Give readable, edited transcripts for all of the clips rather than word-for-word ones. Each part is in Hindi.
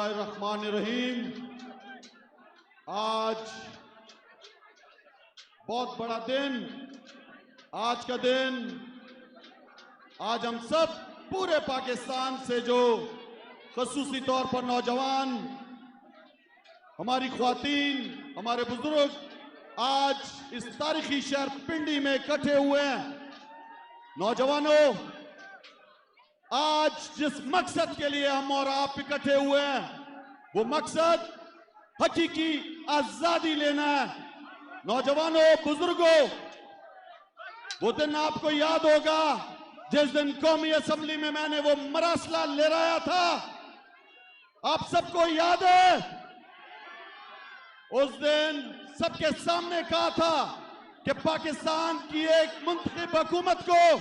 रहीम। आज बहुत बड़ा दिन, आज का दिन, आज हम सब पूरे पाकिस्तान से जो खसूसी तौर पर नौजवान, हमारी ख्वातीन, हमारे बुजुर्ग आज इस तारीखी शहर पिंडी में इकट्ठे हुए हैं। नौजवानों, आज जिस मकसद के लिए हम और आप इकट्ठे हुए हैं, वो मकसद हकीकी आजादी लेना है। नौजवानों, बुजुर्गों, वो दिन आपको याद होगा जिस दिन कौमी असेंबली में मैंने वो मरासला लहराया था। आप सबको याद है? उस दिन सबके सामने कहा था कि पाकिस्तान की एक मुंतखब हुकूमत को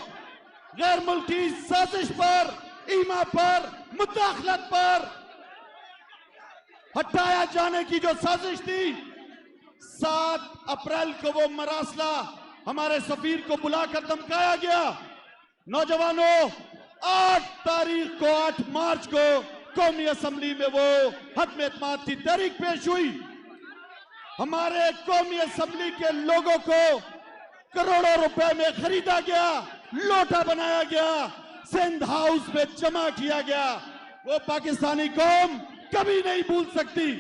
गैर मुल्की साजिश पर, ईमा पर, मुदाखलत पर हटाया जाने की जो साजिश थी, 7 अप्रैल को वो मरासला हमारे सफीर को बुलाकर धमकाया गया। नौजवानों, 8 मार्च को कौमी असेंबली में वो हत्म एतमाद की तहरीक पेश हुई। हमारे कौमी असेंबली के लोगों को करोड़ों रुपए में खरीदा गया, लोटा बनाया गया, सिंध हाउस में जमा किया गया। वो पाकिस्तानी कौम कभी नहीं भूल सकती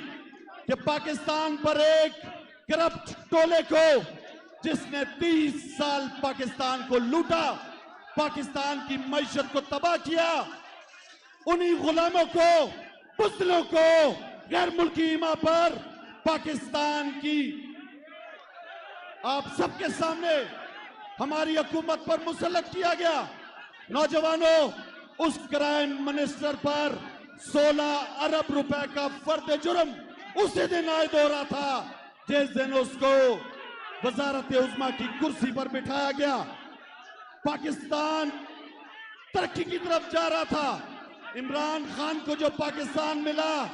कि पाकिस्तान पर एक करप्ट टोले को, जिसने 30 साल पाकिस्तान को लूटा, पाकिस्तान की मईशत को तबाह किया, उन्हीं गुलामों को, बुज़दिलों को गैर मुल्की ईमा पर पाकिस्तान की आप सबके सामने हमारी हुकूमत पर मुसल्लत किया गया। नौजवानों, उस क्राइम मिनिस्टर पर 16 अरब रुपए का फर्द जुर्म उसी दिन आयद हो रहा था जिस दिन उसको वजारत उज़्मा की कुर्सी पर बिठाया गया। पाकिस्तान तरक्की की तरफ जा रहा था। इमरान खान को जो पाकिस्तान मिला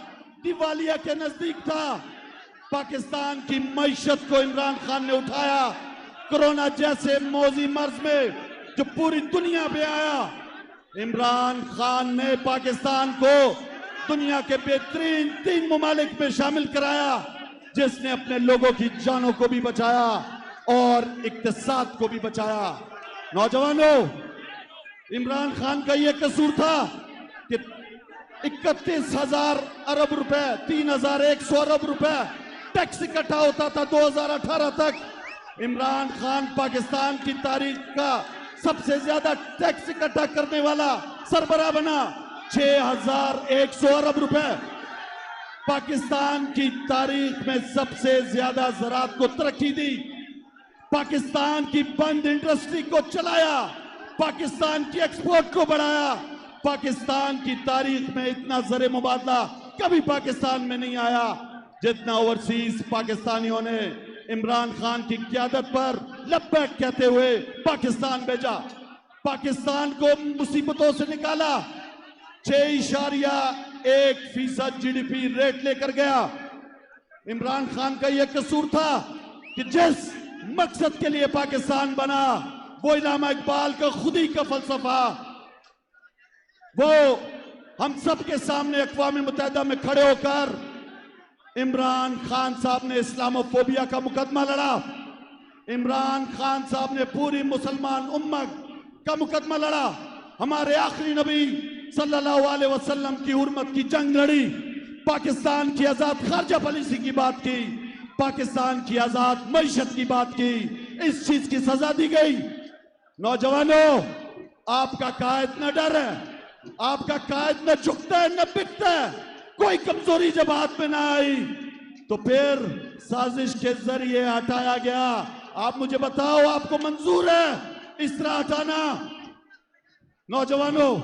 दिवालिया के नजदीक था। पाकिस्तान की मईशत को इमरान खान ने उठाया। कोरोना जैसे मौजी मर्ज में जो पूरी दुनिया पे आया, इमरान खान ने पाकिस्तान को दुनिया के बेहतरीन 3 ममालिक में शामिल कराया, जिसने अपने लोगों की जानों को भी बचाया और इक्तिसाद को भी बचाया। नौजवानों, इमरान खान का यह कसूर था कि 31,000 अरब रुपए, 3,100 अरब रुपए टैक्स इकट्ठा होता था 2018 तक। इमरान खान पाकिस्तान की तारीख का सबसे ज्यादा टैक्स इकट्ठा करने वाला सरबराह बना। 6,100 अरब रुपए पाकिस्तान की तारीख में सबसे ज्यादा ज़राअत को तरक्की दी, पाकिस्तान की बंद इंडस्ट्री को चलाया, पाकिस्तान की एक्सपोर्ट को बढ़ाया। पाकिस्तान की तारीख में इतना ज़र मुबादला कभी पाकिस्तान में नहीं आया जितना ओवरसीज पाकिस्तानियों ने इमरान खान की क़यादत पर लब्बैक कहते हुए पाकिस्तान भेजा। पाकिस्तान को मुसीबतों से निकाला, 6.1% GDP रेट लेकर गया। इमरान खान का यह कसूर था कि जिस मकसद के लिए पाकिस्तान बना, वो इल्हामा इकबाल का खुद ही का फलसफा, वो हम सब के सामने अक़वाम मुत्तहिदा में खड़े होकर इमरान खान साहब ने इस्लामोफोबिया का मुकदमा लड़ा। इमरान खान साहब ने पूरी मुसलमान उम्मत का मुकदमा लड़ा। हमारे आखिरी नबी सल्लल्लाहु अलैहि वसल्लम की हुर्मत की जंग लड़ी। पाकिस्तान की आजाद खारजा पॉलिसी की बात की, पाकिस्तान की आजाद मईशत की बात की। इस चीज की सजा दी गई। नौजवानों, आपका कायद न डर है, आपका कायद न झुकता है न बिकता है। कोई कमजोरी जब हाथ में ना आई तो फिर साजिश के जरिए हटाया गया। आप मुझे बताओ, आपको मंजूर है इस तरह हटाना? नौजवानों,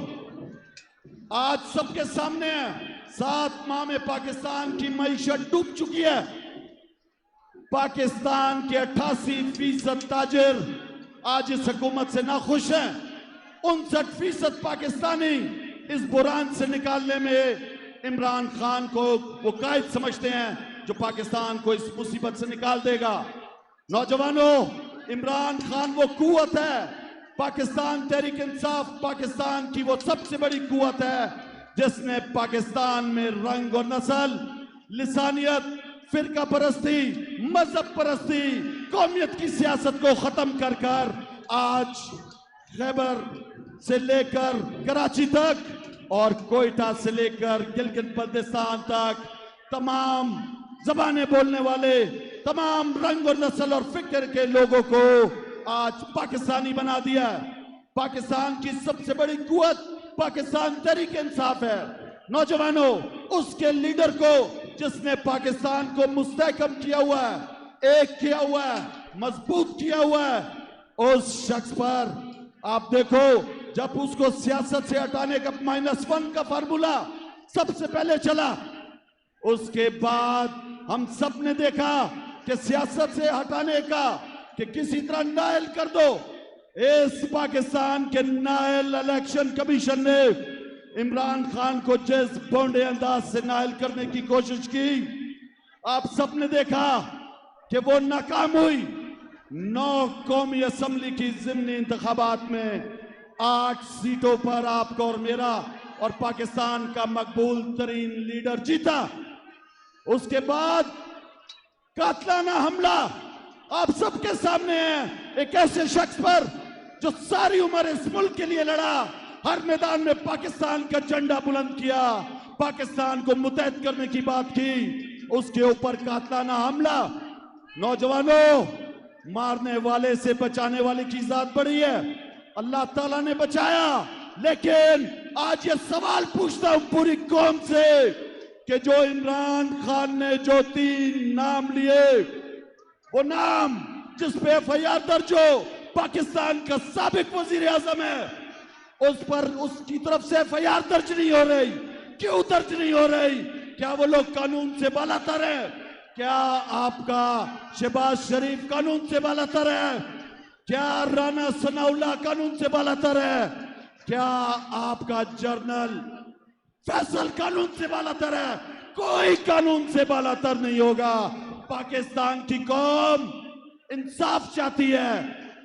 आज सबके सामने है, 7 माह में पाकिस्तान की मईशत डूब चुकी है। पाकिस्तान के 88% ताजिर आज इस हुकूमत से नाखुश हैं। 59% पाकिस्तानी इस बुरान से निकालने में इमरान खान को वो कायद समझते हैं जो पाकिस्तान को इस मुसीबत से निकाल देगा। नौजवानों, इमरान खान वो कुव्वत है, पाकिस्तान तहरीक इंसाफ पाकिस्तान की वो सबसे बड़ी कुव्वत है जिसने पाकिस्तान में रंग और नस्ल, लिसानियत, फिरका परस्ती, मजहब परस्ती, कौमियत की सियासत को खत्म कर कर आज खैबर से लेकर कराची तक और कोयटा से लेकर गिलगित बल्तिस्तान तक तमाम जबानें बोलने वाले, तमाम रंग और नस्ल और फिक्र के लोगों को आज पाकिस्तानी बना दिया। पाकिस्तान की सबसे बड़ी कुवत पाकिस्तान तहरीक इंसाफ है। नौजवानों, उसके लीडर को जिसने पाकिस्तान को मुस्तहकम किया हुआ है, एक किया हुआ है, मजबूत किया हुआ है, उस शख्स पर आप देखो, जब उसको सियासत से हटाने का -1 का फार्मूला सबसे पहले चला, उसके बाद हम सब ने देखा कि सियासत से हटाने का कि किसी तरह नायल कर दो। इस पाकिस्तान के नायल इलेक्शन कमीशन ने इमरान खान को जिस भोंडे अंदाज से नायल करने की कोशिश की, आप सब ने देखा कि वो नाकाम हुई। 9 कौमी असेंबली की ज़िमनी इंतखाबात में 8 सीटों पर आपका और मेरा और पाकिस्तान का मकबूल तरीन लीडर जीता। उसके बाद कातलाना हमला आप सबके सामने है, एक ऐसे शख्स पर जो सारी उम्र इस मुल्क के लिए लड़ा, हर मैदान में पाकिस्तान का झंडा बुलंद किया, पाकिस्तान को मुतहद करने की बात की, उसके ऊपर कातलाना हमला। नौजवानों, मारने वाले से बचाने वाले की जात बड़ी है, अल्लाह ताला ने बचाया। लेकिन आज ये सवाल पूछता हूं पूरी कौम से कि जो इमरान खान ने जो 3 नाम लिए, वो नाम जिस पे FIR दर्ज हो, पाकिस्तान का साबिक वजीर आजम है, उस पर उसकी तरफ से FIR दर्ज नहीं हो रही। क्यों दर्ज नहीं हो रही? क्या वो लोग कानून से बालातर है? क्या आपका शहबाज शरीफ कानून से बालातर है? क्या राना सनाउल्लाह कानून से बालातर है? क्या आपका जनरल फैसल कानून से बालातर है? कोई कानून से बालातर नहीं होगा। पाकिस्तान की कौम इंसाफ चाहती है,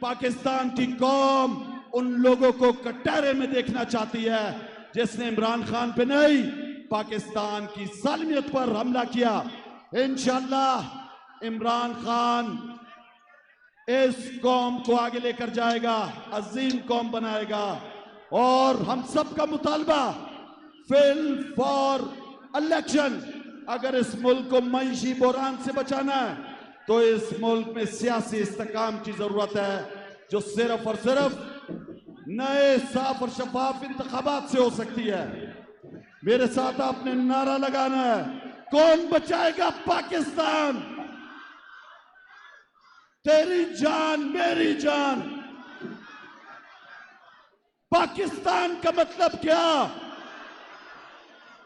पाकिस्तान की कौम उन लोगों को कटहरे में देखना चाहती है जिसने इमरान खान पे नहीं, पाकिस्तान की सालमियत पर हमला किया। इंशाअल्लाह इमरान खान इस कौम को आगे लेकर जाएगा, अजीम कौम बनाएगा। और हम सबका मुतालबा फिल फॉर इलेक्शन, अगर इस मुल्क को मईशी बुहरान से बचाना है तो इस मुल्क में सियासी इस्तेकाम की जरूरत है, जो सिर्फ और सिर्फ नए साफ और शफाफ इंतखाबात से हो सकती है। मेरे साथ आपने नारा लगाना है, कौन बचाएगा पाकिस्तान? तेरी जान मेरी जान। पाकिस्तान का मतलब क्या?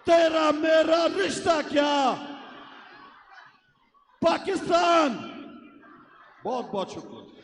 तेरा मेरा रिश्ता क्या? पाकिस्तान। बहुत बहुत शुक्रिया।